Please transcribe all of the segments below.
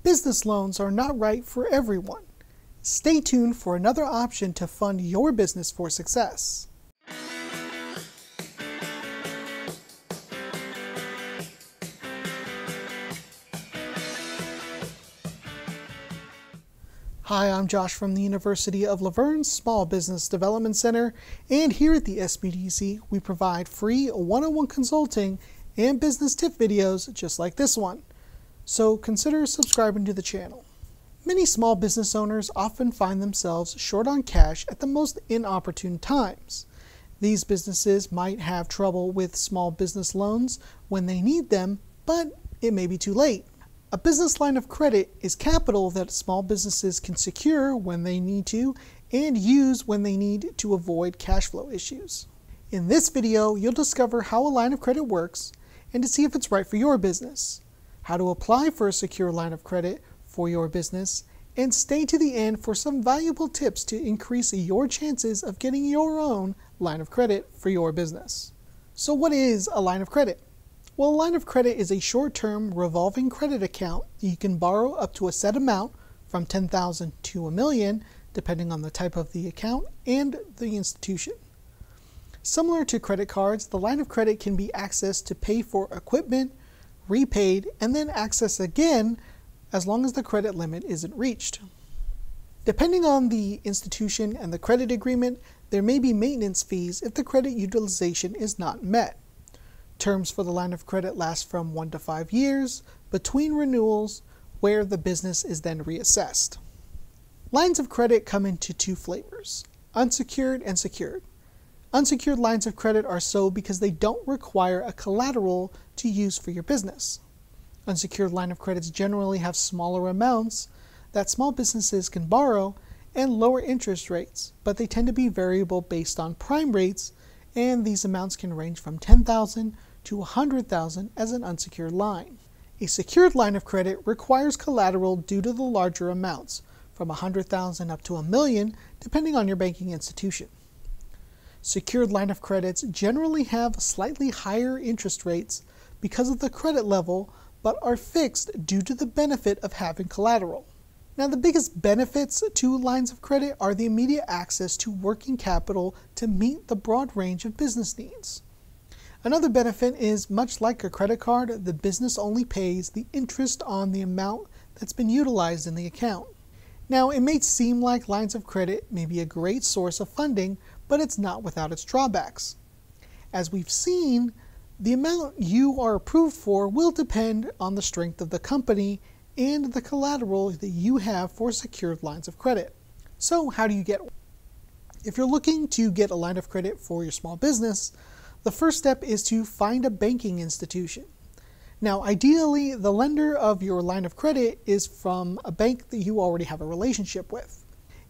Business loans are not right for everyone. Stay tuned for another option to fund your business for success. Hi, I'm Josh from the University of Laverne Small Business Development Center, and here at the SBDC, we provide free one-on-one consulting and business tip videos just like this one. So consider subscribing to the channel. Many small business owners often find themselves short on cash at the most inopportune times. These businesses might have trouble with small business loans when they need them, but it may be too late. A business line of credit is capital that small businesses can secure when they need to and use when they need to avoid cash flow issues. In this video, you'll discover how a line of credit works and to see if it's right for your business, how to apply for a secure line of credit for your business, and stay to the end for some valuable tips to increase your chances of getting your own line of credit for your business. So what is a line of credit? Well, a line of credit is a short-term revolving credit account that you can borrow up to a set amount from $10,000 to $1 million, depending on the type of the account and the institution. Similar to credit cards, the line of credit can be accessed to pay for equipment, repaid, and then accessed again as long as the credit limit isn't reached. Depending on the institution and the credit agreement, there may be maintenance fees if the credit utilization is not met. Terms for the line of credit last from 1 to 5 years between renewals, where the business is then reassessed. Lines of credit come into two flavors, unsecured and secured. Unsecured lines of credit are so because they don't require a collateral to use for your business. Unsecured line of credits generally have smaller amounts that small businesses can borrow and lower interest rates, but they tend to be variable based on prime rates, and these amounts can range from $10,000 to $100,000 as an unsecured line. A secured line of credit requires collateral due to the larger amounts, from $100,000 up to $1 million, depending on your banking institution. Secured line of credits generally have slightly higher interest rates because of the credit level, but are fixed due to the benefit of having collateral. Now, the biggest benefits to lines of credit are the immediate access to working capital to meet the broad range of business needs. Another benefit is, much like a credit card, the business only pays the interest on the amount that's been utilized in the account. Now, it may seem like lines of credit may be a great source of funding, but it's not without its drawbacks. As we've seen, the amount you are approved for will depend on the strength of the company and the collateral that you have for secured lines of credit. So how do you get one? If you're looking to get a line of credit for your small business, the first step is to find a banking institution. Now, ideally, the lender of your line of credit is from a bank that you already have a relationship with.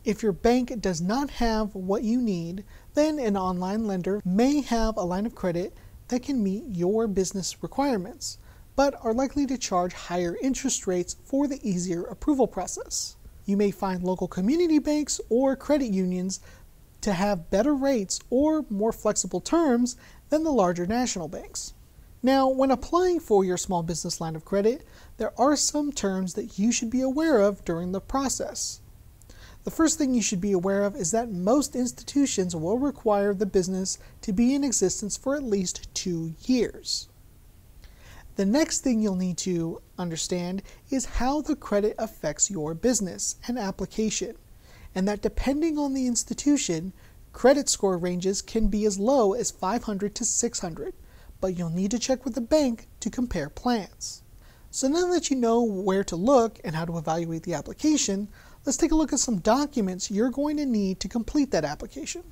If your bank does not have what you need, then an online lender may have a line of credit that can meet your business requirements, but are likely to charge higher interest rates for the easier approval process. You may find local community banks or credit unions to have better rates or more flexible terms than the larger national banks. Now, when applying for your small business line of credit, there are some terms that you should be aware of during the process. The first thing you should be aware of is that most institutions will require the business to be in existence for at least 2 years. The next thing you'll need to understand is how the credit affects your business and application, and that depending on the institution, credit score ranges can be as low as 500 to 600, but you'll need to check with the bank to compare plans. So now that you know where to look and how to evaluate the application, let's take a look at some documents you're going to need to complete that application.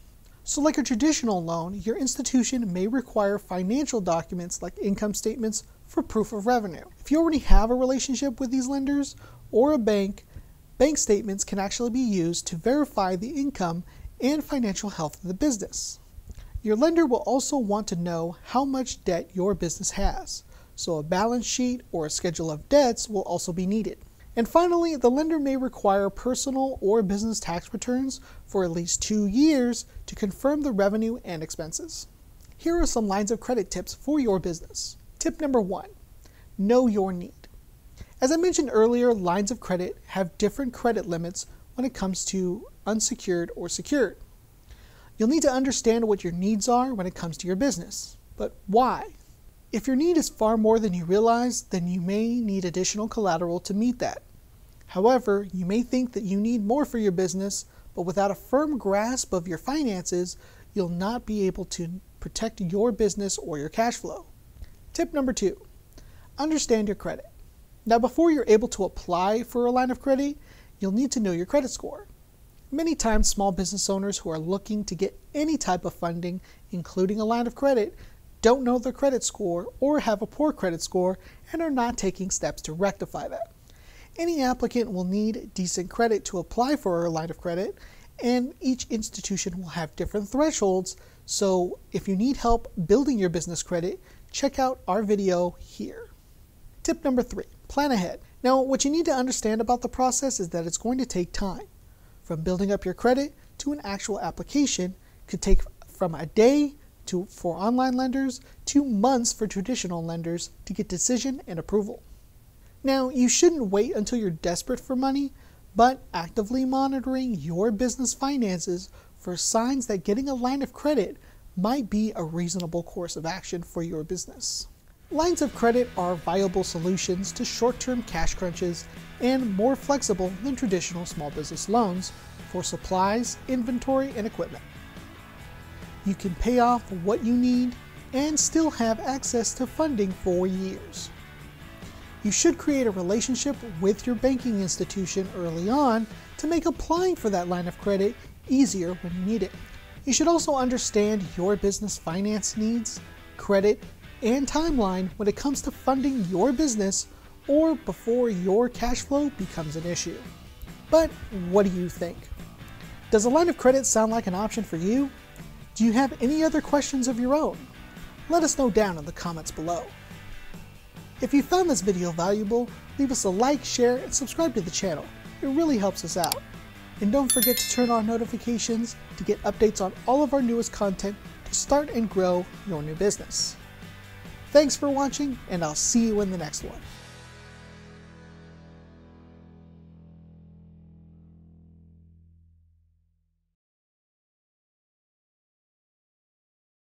So like a traditional loan, your institution may require financial documents like income statements for proof of revenue. If you already have a relationship with these lenders or a bank, bank statements can actually be used to verify the income and financial health of the business. Your lender will also want to know how much debt your business has, so a balance sheet or a schedule of debts will also be needed. And finally, the lender may require personal or business tax returns for at least 2 years to confirm the revenue and expenses. Here are some lines of credit tips for your business. Tip number 1, know your need. As I mentioned earlier, lines of credit have different credit limits when it comes to unsecured or secured. You'll need to understand what your needs are when it comes to your business. But why? If your need is far more than you realize, then you may need additional collateral to meet that. However, you may think that you need more for your business, but without a firm grasp of your finances, you'll not be able to protect your business or your cash flow. Tip number 2, understand your credit. Now, before you're able to apply for a line of credit, you'll need to know your credit score. Many times, small business owners who are looking to get any type of funding, including a line of credit, don't know their credit score or have a poor credit score and are not taking steps to rectify that. Any applicant will need decent credit to apply for a line of credit, and each institution will have different thresholds, so if you need help building your business credit, check out our video here. Tip number 3, plan ahead. Now, what you need to understand about the process is that it's going to take time. From building up your credit to an actual application could take from a day for online lenders to months for traditional lenders to get decision and approval. Now, you shouldn't wait until you're desperate for money, but actively monitoring your business finances for signs that getting a line of credit might be a reasonable course of action for your business. Lines of credit are viable solutions to short-term cash crunches and more flexible than traditional small business loans for supplies, inventory, and equipment. You can pay off what you need and still have access to funding for years. You should create a relationship with your banking institution early on to make applying for that line of credit easier when you need it. You should also understand your business finance needs, credit, and timeline when it comes to funding your business or before your cash flow becomes an issue. But what do you think? Does a line of credit sound like an option for you? Do you have any other questions of your own? Let us know down in the comments below. If you found this video valuable, leave us a like, share, and subscribe to the channel. It really helps us out. And don't forget to turn on notifications to get updates on all of our newest content to start and grow your new business. Thanks for watching, and I'll see you in the next one.